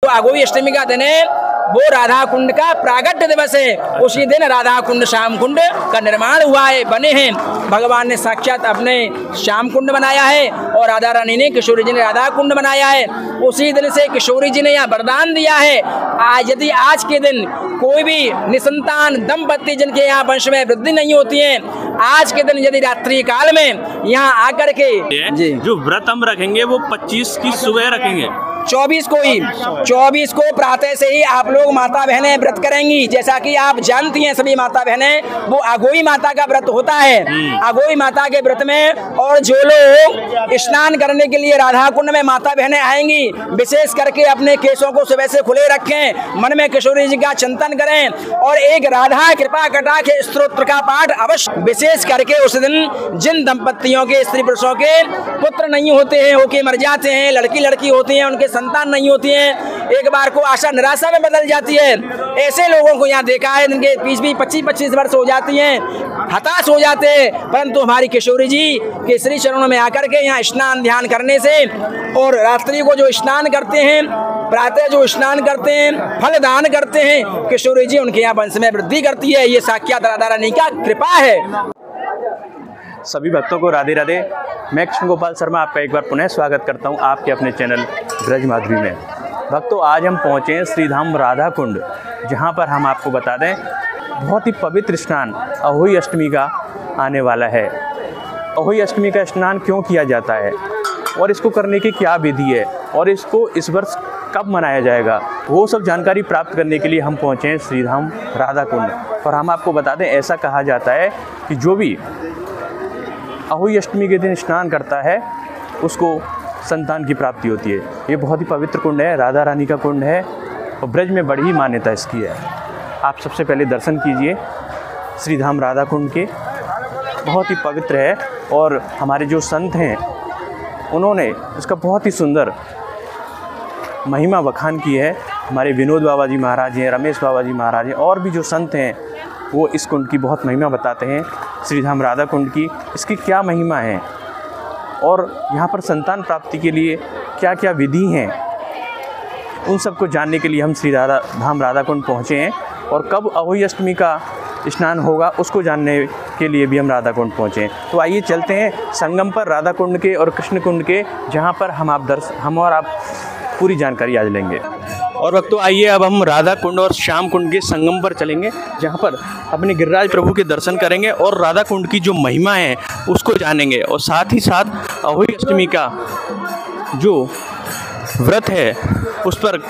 तो अघोई अष्टमी का दिन है, वो राधा कुंड का प्रागट्य दिवस है। उसी दिन राधा कुंड श्याम कुंड का निर्माण हुआ है, बने हैं। भगवान ने साक्षात अपने श्याम कुंड बनाया है और राधा रानी ने, किशोरी जी ने राधा कुंड बनाया है। उसी दिन से किशोरी जी ने यहाँ वरदान दिया है, आज यदि आज के दिन कोई भी निसंतान दंपत्ति जिनके यहाँ वंश में वृद्धि नहीं होती है, आज के दिन यदि रात्रि काल में यहाँ आकर के जी जो व्रत हम रखेंगे वो 25 की सुबह रखेंगे, 24 को प्रातः से ही आप लोग माता बहनें व्रत करेंगी। जैसा कि आप जानती हैं सभी माता बहनें, वो अघोई माता का व्रत होता है। अघोई माता के व्रत में और जो लोग स्नान करने के लिए राधा कुंड में माता बहनें आएंगी, विशेष करके अपने केशों को सुबह से खुले रखें, मन में किशोरी जी का चिंतन करें और एक राधा कृपा कटाक्ष स्तोत्र का पाठ अवश्य। विशेष करके उस दिन जिन दंपत्तियों के, स्त्री पुरुषों के पुत्र नहीं होते हैं, होके मर जाते हैं, लड़की होती हैं, उनके संतान नहीं होती हैं, एक बार को आशा निराशा में बदल जाती है, ऐसे लोगों को यहाँ देखा है जिनके 20-25 वर्ष हो जाती हैं, हताश हो जाते हैं। परंतु हमारी किशोरी जी के श्री चरणों में आकर के यहाँ स्नान ध्यान करने से और रात्रि को जो स्नान करते हैं, प्रातः जो स्नान करते हैं, फल दान करते हैं, किशोरी जी उनके यहाँ वंश में वृद्धि करती है। ये साक्षात राधा रानी का कृपा है। सभी भक्तों को राधे राधे। मैं कृष्ण गोपाल शर्मा आपका एक बार पुनः स्वागत करता हूं आपके अपने चैनल ब्रज माधुरी में। भक्तों, आज हम पहुंचे हैं श्रीधाम राधा कुंड, जहां पर हम आपको बता दें बहुत ही पवित्र स्नान अघोई अष्टमी का आने वाला है। अघोई अष्टमी का स्नान क्यों किया जाता है और इसको करने की क्या विधि है और इसको इस वर्ष कब मनाया जाएगा, वो सब जानकारी प्राप्त करने के लिए हम पहुँचे हैं श्रीधाम राधा कुंड। और हम आपको बता दें, ऐसा कहा जाता है कि जो भी अघोई अष्टमी के दिन स्नान करता है उसको संतान की प्राप्ति होती है। ये बहुत ही पवित्र कुंड है, राधा रानी का कुंड है और ब्रज में बड़ी ही मान्यता इसकी है। आप सबसे पहले दर्शन कीजिए श्रीधाम राधा कुंड के, बहुत ही पवित्र है। और हमारे जो संत हैं उन्होंने इसका बहुत ही सुंदर महिमा बखान की है। हमारे विनोद बाबा जी महाराज हैं, रमेश बाबा जी महाराज हैं, और भी जो संत हैं वो इस कुंड की बहुत महिमा बताते हैं, श्रीधाम राधा कुंड की, इसकी क्या महिमा है और यहाँ पर संतान प्राप्ति के लिए क्या क्या विधि हैं, उन सब को जानने के लिए हम श्रीधाम राधा कुंड पहुँचे हैं। और कब अघोई अष्टमी का स्नान होगा उसको जानने के लिए भी हम राधा कुंड पहुँचे हैं। तो आइए चलते हैं संगम पर राधा कुंड के और कृष्ण कुंड के, जहाँ पर हम और आप पूरी जानकारी आज लेंगे। और भक्तों, आइए अब हम राधा कुंड और श्याम कुंड के संगम पर चलेंगे, जहाँ पर अपने गिरिराज प्रभु के दर्शन करेंगे और राधा कुंड की जो महिमा है उसको जानेंगे। और साथ ही साथ अघोई अष्टमी का जो व्रत है उस पर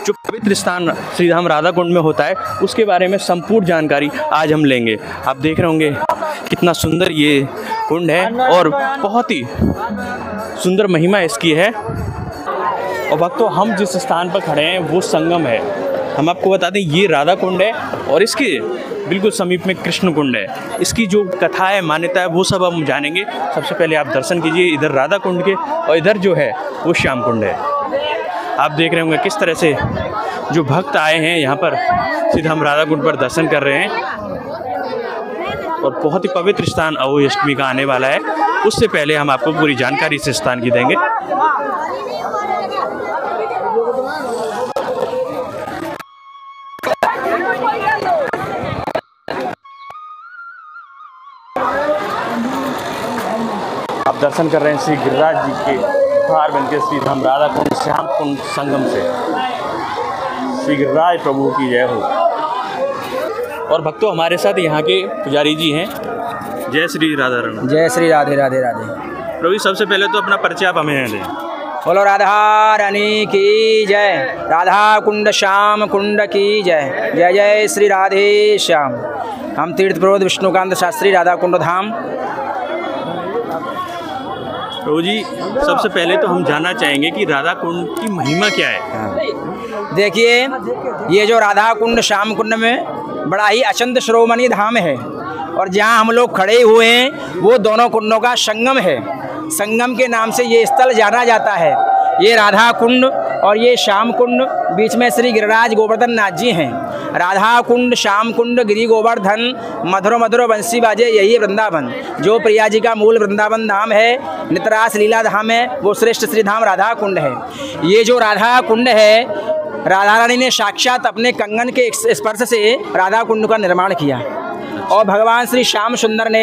जो पवित्र स्थान श्रीधाम राधा कुंड में होता है उसके बारे में संपूर्ण जानकारी आज हम लेंगे। आप देख रहे होंगे कितना सुंदर ये कुंड है और बहुत ही सुंदर महिमा इसकी है। और भक्तों, हम जिस स्थान पर खड़े हैं वो संगम है। हम आपको बता दें ये राधा कुंड है और इसके बिल्कुल समीप में कृष्ण कुंड है। इसकी जो कथा है, मान्यता है, वो सब हम जानेंगे। सबसे पहले आप दर्शन कीजिए इधर राधा कुंड के और इधर जो है वो श्याम कुंड है। आप देख रहे होंगे किस तरह से जो भक्त आए हैं यहाँ पर श्रीधाम राधा कुंड पर दर्शन कर रहे हैं। और बहुत ही पवित्र स्थान अघोई अष्टमी का आने वाला है। उससे पहले हम आपको पूरी जानकारी इस स्थान की देंगे। आप दर्शन कर रहे हैं श्री गिरिराज जी के उपहार बन के श्रीधाम राधा कुंड श्याम कुंड संगम से। श्री गिरिराज प्रभु की जय हो। और भक्तों, हमारे साथ यहाँ के पुजारी जी हैं। जय श्री राधा रानी। जय श्री राधे राधे राधे। प्रभु, सबसे पहले तो अपना परिचय आप हमें दें। बोलो राधा रानी की जय, राधा कुंड श्याम कुंड की जय। जय जय श्री राधे श्याम। हम तीर्थ प्रबोध विष्णुकांत शास्त्री, राधा कुंड धाम। प्रभु जी, सबसे पहले तो हम जानना चाहेंगे कि राधा कुंड की महिमा क्या है। देखिए, ये जो राधा कुंड श्याम कुंड में बड़ा ही अचंत शिरोमणि धाम है और जहाँ हम लोग खड़े हुए हैं वो दोनों कुंडों का संगम है। संगम के नाम से ये स्थल जाना जाता है। ये राधा कुंड और ये श्याम कुंड, बीच में श्री गिरिराज गोवर्धन नाथ जी हैं। राधा कुंड, श्याम कुंड, गिरि गोवर्धन, मधुरो मधुरो बंसी बाजे, यही वृंदावन। जो प्रिया जी का मूल वृंदावन धाम है, नितरास लीला धाम है, वो श्रेष्ठ श्री धाम राधा कुंड है। ये जो राधा कुंड है, राधा रानी ने साक्षात अपने कंगन के स्पर्श से राधा कुंड का निर्माण किया और भगवान श्री श्याम सुंदर ने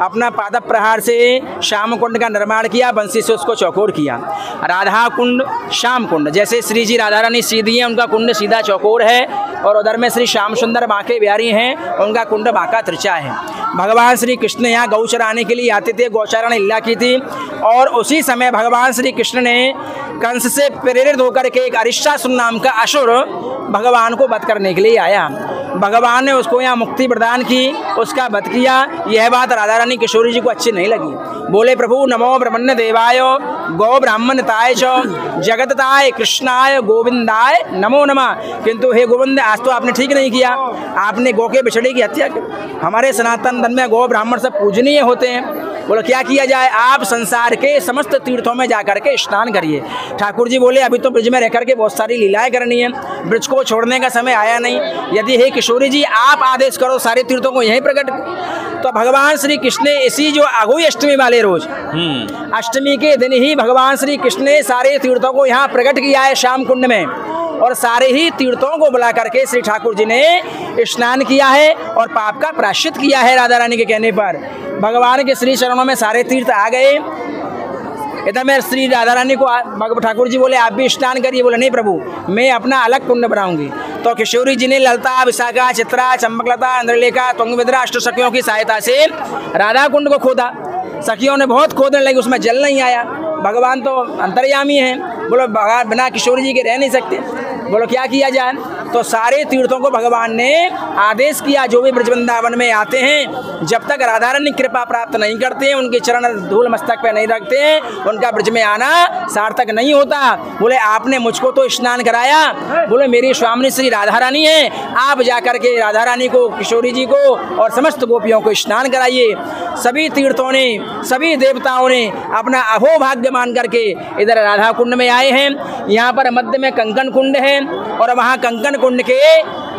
अपना पाद प्रहार से श्याम कुंड का निर्माण किया, बंसी से उसको चौकोर किया। राधा कुंड, श्याम कुंड, जैसे श्री जी राधा रानी सीधी हैं, उनका कुंड सीधा चौकोर है, और उधर में श्री श्याम सुंदर बांके बिहारी हैं, उनका कुंड बांका त्रिचा है। भगवान श्री कृष्ण यहाँ गौ चराने के लिए आते थे, गौचारण लीला की थी, और उसी समय भगवान श्री कृष्ण ने कंस से प्रेरित होकर के एक अरिष्टासुर नाम का असुर भगवान को वध करने के लिए आया। भगवान ने उसको यहाँ मुक्ति प्रदान की, उसका वध किया। यह बात राधा रानी किशोरी जी को अच्छी नहीं लगी। बोले प्रभु नमो ब्रह्मण्य देवाय गौ ब्राह्मणताय च जगतताय कृष्णाय गोविंदाय नमो नमः। किंतु हे गोविंद, आज तो आपने ठीक नहीं किया, आपने गौ के बिछड़े की हत्या की। हमारे सनातन धर्म में गौ ब्राह्मण सब पूजनीय होते हैं। बोलो क्या किया जाए? आप संसार के समस्त तीर्थों में जाकर के स्नान करिए। ठाकुर जी बोले अभी तो ब्रज में रहकर के बहुत सारी लीलाएं करनी है, ब्रज को छोड़ने का समय आया नहीं। यदि हे किशोरी जी आप आदेश करो सारे तीर्थों को यहीं प्रकट। तो भगवान श्री कृष्ण ने इसी जो अघोई अष्टमी वाले रोज, अष्टमी के दिन ही भगवान श्री कृष्ण ने सारे तीर्थों को यहाँ प्रकट किया है श्याम कुंड में, और सारे ही तीर्थों को बुला करके श्री ठाकुर जी ने स्नान किया है और पाप का प्रायश्चित किया है। राधा रानी के कहने पर भगवान के श्री चरणों में सारे तीर्थ आ गए। इधर में श्री राधा रानी को ठाकुर जी बोले आप भी स्नान करिए। बोले नहीं प्रभु, मैं अपना अलग कुंड बनाऊंगी। तो किशोरी जी ने ललता, विशाखा, चित्रा, चंपकलता, इंद्रलेखा, तुंगभद्रा अष्ट सखियों की सहायता से राधा कुंड को खोदा। सखियों ने बहुत खोदने लगी, उसमें जल नहीं आया। भगवान तो अंतर्यामी हैं, बोलो बिना किशोरी जी के रह नहीं सकते। बोलो क्या किया जाए? तो सारे तीर्थों को भगवान ने आदेश किया, जो भी ब्रज वृंदावन में आते हैं जब तक राधा रानी कृपा प्राप्त नहीं करते हैं, उनके चरण धूल मस्तक पे नहीं रखते हैं, उनका ब्रज में आना सार्थक नहीं होता। बोले आपने मुझको तो स्नान कराया, बोले मेरी स्वामिनी श्री राधा रानी है, आप जाकर के राधा रानी को, किशोरी जी को और समस्त गोपियों को स्नान कराइए। सभी तीर्थों ने, सभी देवताओं ने अपना अहोभाग्य मान करके इधर राधा कुंड में आए हैं। यहाँ पर मध्य में कंकन कुंड है और वहाँ कंकन कुंड के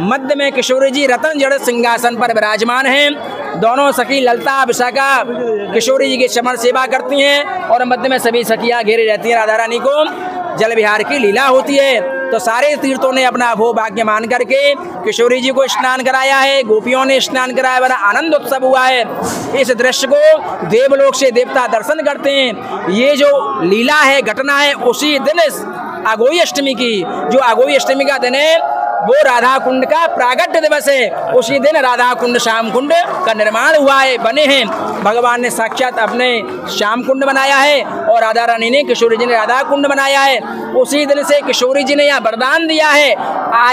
मध्य में किशोरी जी रतन जड़ सिंहासन पर विराजमान हैं। दोनों सखी ललता, विशाखा किशोरी जी की चमन सेवा करती हैं और मध्य में सभी सखियाँ घेरे रहती हैं। राधा रानी को जल विहार की लीला होती है। तो सारे तीर्थों ने अपना भोभाग्य मान करके किशोरी जी को स्नान कराया है, गोपियों ने स्नान कराया, बड़ा आनंद उत्सव हुआ है। इस दृश्य को देवलोक से देवता दर्शन करते हैं। ये जो लीला है, घटना है, उसी दिन अघोई अष्टमी की, जो अघोई अष्टमी का दिन है वो राधा कुंड का प्रागट्य दिवस है। उसी दिन राधा कुंड श्याम कुंड का निर्माण हुआ है, बने हैं। भगवान ने साक्षात अपने श्याम कुंड बनाया है और राधा रानी ने, किशोरी जी ने राधा कुंड बनाया है। उसी दिन से किशोरी जी ने यहाँ वरदान दिया है,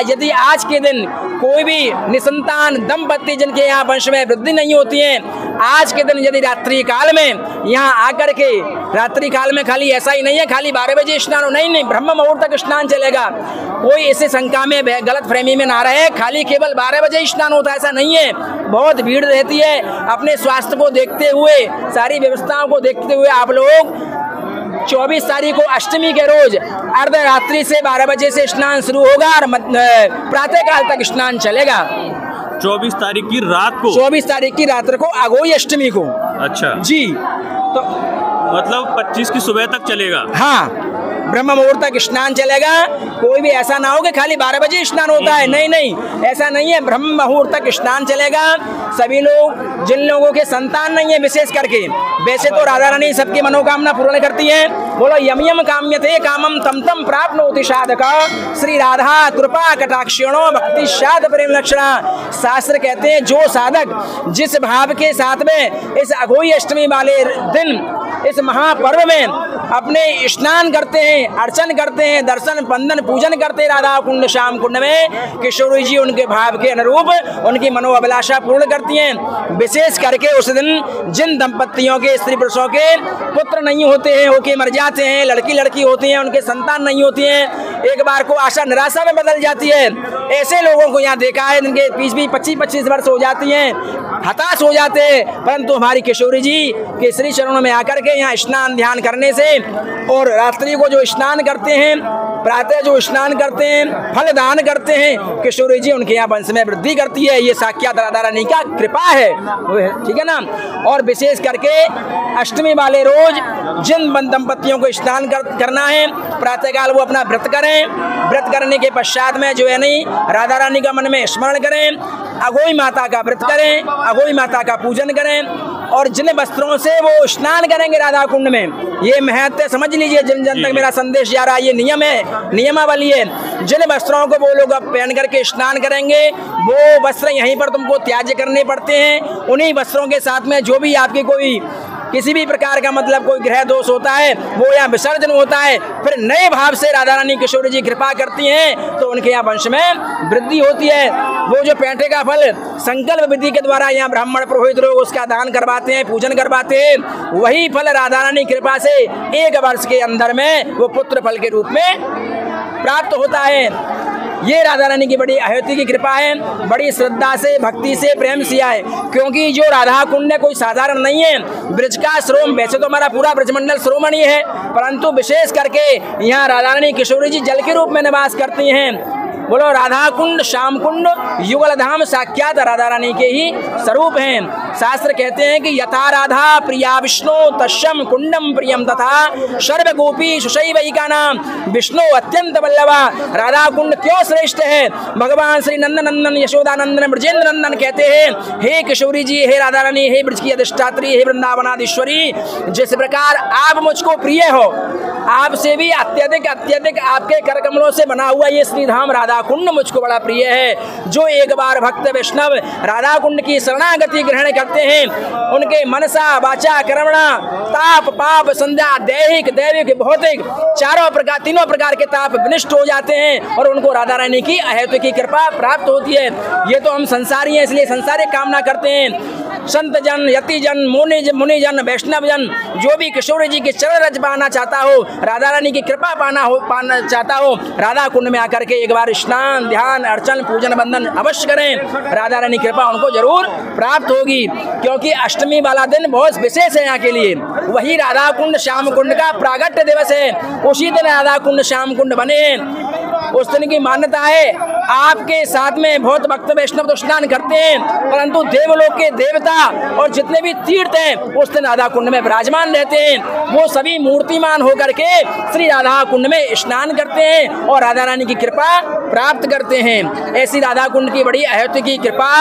यदि आज के दिन कोई भी निसंतान दंपत्ति जिनके यहाँ वंश में वृद्धि नहीं होती है, आज के दिन यदि रात्रि काल में यहाँ आकर के, रात्रि काल में खाली ऐसा ही नहीं है खाली 12 बजे स्नान हो, नहीं, ब्रह्म मुहूर्त तक स्नान चलेगा। कोई इसे शंका में, गलत फहमी में ना रहे, खाली केवल 12 बजे स्नान होता है ऐसा नहीं है। बहुत भीड़ रहती है। अपने स्वास्थ्य को देखते हुए, सारी व्यवस्थाओं को देखते हुए आप लोग 24 तारीख को अष्टमी के रोज अर्धरात्रि से 12 बजे से स्नान शुरू होगा और प्रातः काल तक स्नान चलेगा। 24 तारीख की रात को, 24 तारीख की रात को अघोई अष्टमी को। अच्छा जी, तो मतलब 25 की सुबह तक चलेगा। हाँ, ब्रह्म मुहूर्त तक स्नान चलेगा। कोई भी ऐसा ना हो कि खाली 12 बजे स्नान होता है, नहीं, ऐसा नहीं है। ब्रह्म मुहूर्त तक स्नान चलेगा। सभी लोग, जिन लोगों के संतान नहीं है विशेष करके, वैसे तो राधा रानी सबकी मनोकामना पूर्ण करती है। बोलो यम यम काम्यते कामम तम तम प्राप्नोति साधक। श्री राधा कृपा कटाक्षिणो भक्ति साध प्रेम लक्षणा। शास्त्र कहते हैं जो साधक जिस भाव के साथ में इस अघोई अष्टमी वाले दिन, इस महापर्व में अपने स्नान करते हैं, अर्चन करते हैं, दर्शन बंदन पूजन करते हैं राधा कुंड श्याम कुंड में, किशोरी जी उनके भाव के अनुरूप उनकी मनोअभिलाषा पूर्ण करती हैं। विशेष करके उस दिन जिन दंपत्तियों के, स्त्री पुरुषों के पुत्र नहीं होते हैं, होके मर जाते हैं, लड़की होती हैं, उनके संतान नहीं होती हैं, एक बार को आशा निराशा में बदल जाती है। ऐसे लोगों को यहाँ देखा है जिनके 20-25 वर्ष हो जाती हैं, हताश हो जाते हैं, परंतु हमारी किशोरी जी के श्री चरणों में आकर के यहाँ स्नान ध्यान करने से और रात्रि को जो स्नान करते हैं, प्रातः जो स्नान करते हैं, फल दान करते हैं, किशोरी जी उनके यहाँ वंश में वृद्धि करती है। ये साक्षात राधा रानी का कृपा है, ठीक है ना। और विशेष करके अष्टमी वाले रोज जिन दंपतियों को स्नान करना है, प्रातःकाल वो अपना व्रत करें। व्रत करने के पश्चात में जो है नहीं राधा रानी का मन में स्मरण करें, अघोई माता का व्रत करें, अघोई माता का पूजन करें और जिन वस्त्रों से वो स्नान करेंगे राधा कुंड में, ये महत्व समझ लीजिए। जिन जन तक मेरा संदेश जा रहा है, ये नियम है, नियमावली है। जिन वस्त्रों को वो लोग अब पहन करके स्नान करेंगे, वो वस्त्र यहीं पर तुमको त्याज्य करने पड़ते हैं। उन्हीं वस्त्रों के साथ में जो भी आपकी कोई किसी भी प्रकार का मतलब कोई ग्रह दोष होता है वो यहाँ विसर्जन होता है। फिर नए भाव से राधा रानी किशोरी जी कृपा करती हैं तो उनके यहाँ वंश में वृद्धि होती है। वो जो पैंठे का फल संकल्प विधि के द्वारा यहाँ ब्राह्मण पुरोहित लोग उसका दान करवाते हैं, पूजन करवाते हैं, वही फल राधा रानी कृपा से 1 वर्ष के अंदर में वो पुत्र फल के रूप में प्राप्त होता है। ये राधा रानी की बड़ी अहति की कृपा है, बड़ी श्रद्धा से, भक्ति से, प्रेम से आए। क्योंकि जो राधा कुंड कोई साधारण नहीं है। ब्रज का श्रोम, वैसे तो हमारा पूरा ब्रजमंडल श्रोमणीय है, परंतु विशेष करके यहाँ राधा रानी किशोरी जी जल के रूप में निवास करती हैं। बोलो राधा कुंड, श्याम कुंड, युगल धाम साक्षात राधा रानी के ही स्वरूप हैं। शास्त्र कहते हैं कि यथा राधा प्रिया विष्णु तस्यम कुंडम प्रियम तथा सर्व गोपी सुशैवैका नाम विष्णु अत्यंत बल्लभा। राधा कुंड क्यों श्रेष्ठ है? भगवान श्री नंदनंदन यशोदानंदन ब्रजेंद्र नंदन कहते हैं, हे किशोरी जी, हे राधा रानी, हे ब्रज की अधिष्ठात्री, हे वृंदावनाधीश्वरी, जिस प्रकार आप मुझको प्रिय हो, आपसे भी अत्यधिक अत्यधिक आपके कर कमलों से बना हुआ ये श्रीधाम राधा कुंड मुझको बड़ा प्रिय है। जो एक बार भक्त वैष्णव राधा कुंड की शरणागति ग्रहण करते हैं, उनके मनसा वाचा कर्मणा ताप पाप संध्या दैहिक दैविक भौतिक तीनों प्रकार के ताप विनिष्ट हो जाते हैं और उनको राधा रानी की अहेतु की कृपा प्राप्त होती है। ये तो हम संसारी हैं, इसलिए संसारिक कामना करते हैं। संत जन, यति जन, मुनि जन, वैष्णव जन जो भी किशोरी जी के चरण रज पाना चाहता हो, राधा रानी की कृपा पाना चाहता हो, राधा कुंड में आकर के एक बार स्नान ध्यान अर्चन पूजन बंदन अवश्य करें। राधा रानी कृपा उनको जरूर प्राप्त होगी। क्योंकि अष्टमी वाला दिन बहुत विशेष है यहाँ के लिए। वही राधा कुंड श्याम कुंड का प्रागट्य दिवस है। उसी दिन राधा कुंड श्याम कुंड बने हैं। उस दिन की मान्यता है, आपके साथ में बहुत भक्त वैष्णव तो स्नान करते हैं, परंतु देवलोक के देवता और जितने भी तीर्थ हैं उस दिन राधा कुंड में विराजमान रहते हैं। वो सभी मूर्तिमान होकर के श्री राधा कुंड में स्नान करते हैं और राधा रानी की कृपा प्राप्त करते हैं। ऐसी राधा कुंड की बड़ी अहत्य की कृपा,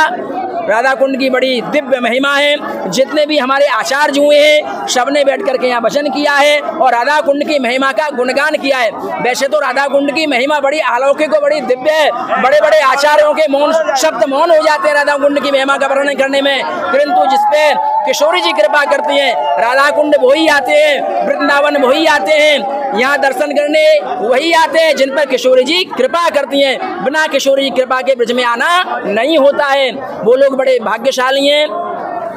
राधा कुंड की बड़ी दिव्य महिमा है। जितने भी हमारे आचार्य हुए हैं सबने बैठ करके यहाँ भजन किया है और राधा कुंड की महिमा का गुणगान किया है। वैसे तो राधा कुंड की महिमा बड़ी अलौकिक और बड़ी दिव्य है। बड़े बड़े आचार्यों के मौन शब्द मौन हो जाते हैं राधा कुंड की महिमा का वर्णन करने में, परंतु जिसपे किशोरी जी कृपा करती हैं, राधा कुंड वही आते हैं, वृंदावन वही आते हैं, यहाँ दर्शन करने वही आते हैं जिन पर किशोरी जी कृपा करती हैं। बिना किशोरी जी कृपा के ब्रज में आना नहीं होता है। वो लोग बड़े भाग्यशाली हैं,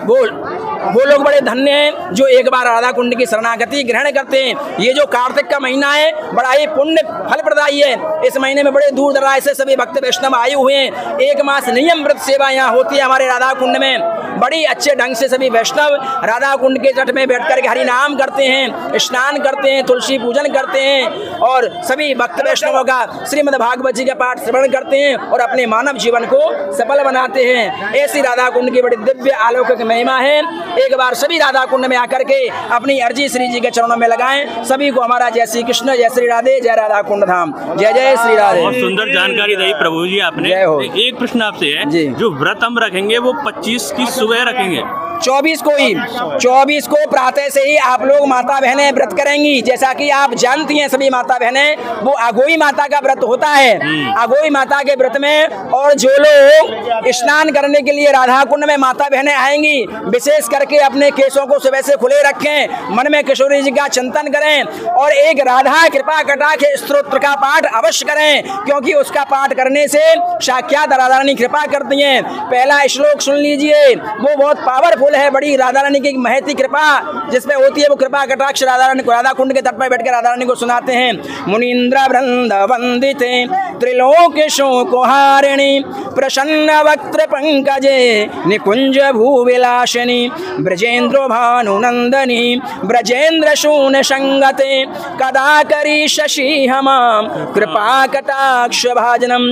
वो लोग बड़े धन्य हैं जो एक बार राधा कुंड की शरणागति ग्रहण करते हैं। ये जो कार्तिक का महीना है बड़ा ही पुण्य फलप्रदायी है। इस महीने में बड़े दूर दराज से सभी भक्त वैष्णव आए हुए हैं। 1 मास नियम व्रत सेवा यहाँ होती है हमारे राधा कुंड में। बड़ी अच्छे ढंग से सभी वैष्णव राधा कुंड के तट में बैठ कर हरि नाम करते हैं, स्नान करते हैं, तुलसी पूजन करते हैं और सभी भक्त वैष्णवों का श्रीमद् भागवत जी का पाठ श्रवण करते हैं और अपने मानव जीवन को सफल बनाते हैं। ऐसी राधा कुंड की बड़ी दिव्य अलौकिक महिमा है। एक बार सभी राधा कुंड में आकर के अपनी अर्जी श्री जी के चरणों में लगाएं। सभी को हमारा जय श्री कृष्ण, जय श्री राधे, जय राधा कुंड धाम, जय जय श्री राधे। बहुत सुंदर जानकारी दी प्रभु जी आपने। एक प्रश्न आपसे है, जो व्रत हम रखेंगे वो 25 की सुबह रखेंगे, 24 को ही, 24 को प्रातः से ही आप लोग माता बहनें व्रत करेंगी। जैसा कि आप जानती हैं सभी माता बहनें, वो अघोई माता का व्रत होता है। अघोई माता के व्रत में और जो लोग स्नान करने के लिए राधा कुंड में माता बहनें आएंगी, विशेष करके करके अपने केसों को सुबह से खुले रखें, मन में किशोरी जी का चिंतन करें और एक राधा कृपा कटाक्ष स्तोत्र का पाठ अवश्य करें, क्योंकि उसका पाठ करने से साक्षात राधा रानी कृपा करती हैं। पहला श्लोक सुन लीजिए, वो बहुत पावरफुल है, बड़ी राधा रानी की महती कृपा जिसपे होती है, वो कृपा कटाक्ष राधा रानी को राधा कुंड के तट पर बैठकर राधा रानी को सुनाते हैं। मुनीन्द्र वृंद वंदिते त्रिलोक शोकोहारिणी प्रसन्न वक्त्र पंकजे निकुंज भूविलासिनी ब्रजेन्द्र भानुनंदनी ब्रजेन्द्र शून संगते कदा करी शशि हमाम कृपा कटाक्ष भाजनम।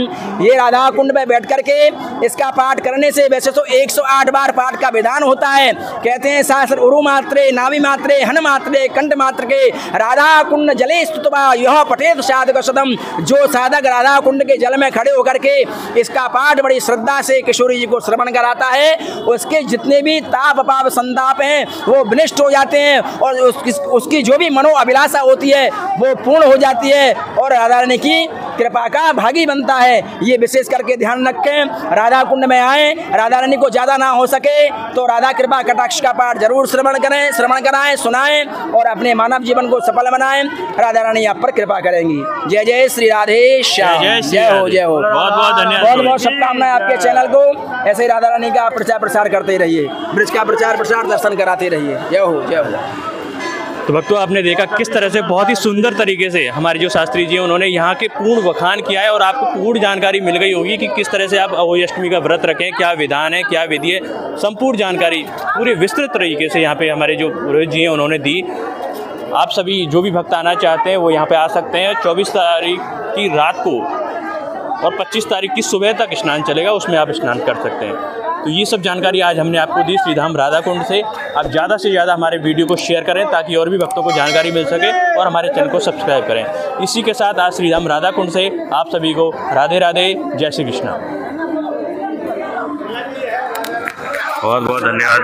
ये राधा कुंड में बैठ करके इसका पाठ करने से, वैसे तो 108 बार पाठ का विधान होता है, कहते हैं शास्त्र उरु मात्रे नाभि मात्रे हन मात्रे कंठ मात्र के राधा कुंड जले स्तुतवा यह पठेत साधक सदम। जो साधक राधा कुंड के जल में खड़े होकर के इसका पाठ बड़ी श्रद्धा से किशोरी जी को श्रवण कराता है, उसके जितने भी ताप पाप संताप हैं वो विनष्ट हो जाते हैं और उसकी जो भी मनो अभिलाषा होती है वो पूर्ण हो जाती है और राधा रानी की कृपा का भागी बनता है। ये विशेष करके ध्यान रखें, राधा कुंड में आए, राधा रानी को ज्यादा ना हो सके तो राधा कृपा कटाक्ष का पाठ जरूर श्रवण करें, श्रवण कराएं, सुनाएं और अपने मानव जीवन को सफल बनाएं। राधा रानी आप पर कृपा करेंगी। जय जय श्री राधे श्याम, जय हो जय हो। बहुत बहुत धन्यवाद, बहुत बहुत शुभकामनाएं आपके चैनल को। ऐसे ही राधा रानी का प्रचार प्रसार करते रहिए, ब्रज का प्रचार प्रसार दर्शन कराते रहिए। जय हो जय हो। तो भक्तों, आपने देखा किस तरह से बहुत ही सुंदर तरीके से हमारे जो शास्त्री जी हैं उन्होंने यहाँ के पूर्ण बखान किया है और आपको पूर्ण जानकारी मिल गई होगी कि किस तरह से आप अहोई अष्टमी का व्रत रखें, क्या विधान है, क्या विधि है, संपूर्ण जानकारी पूरे विस्तृत तरीके से यहाँ पे हमारे जो पुरोहित जी हैं उन्होंने दी। आप सभी जो भी भक्त आना चाहते हैं वो यहाँ पे आ सकते हैं। 24 तारीख की रात को और 25 तारीख की सुबह तक स्नान चलेगा, उसमें आप स्नान कर सकते हैं। तो ये सब जानकारी आज हमने आपको दी श्रीधाम राधा कुंड से। आप ज़्यादा से ज़्यादा हमारे वीडियो को शेयर करें ताकि और भी भक्तों को जानकारी मिल सके और हमारे चैनल को सब्सक्राइब करें। इसी के साथ आज श्रीधाम राधा कुंड से आप सभी को राधे राधे, जय श्री कृष्णा। बहुत बहुत धन्यवाद।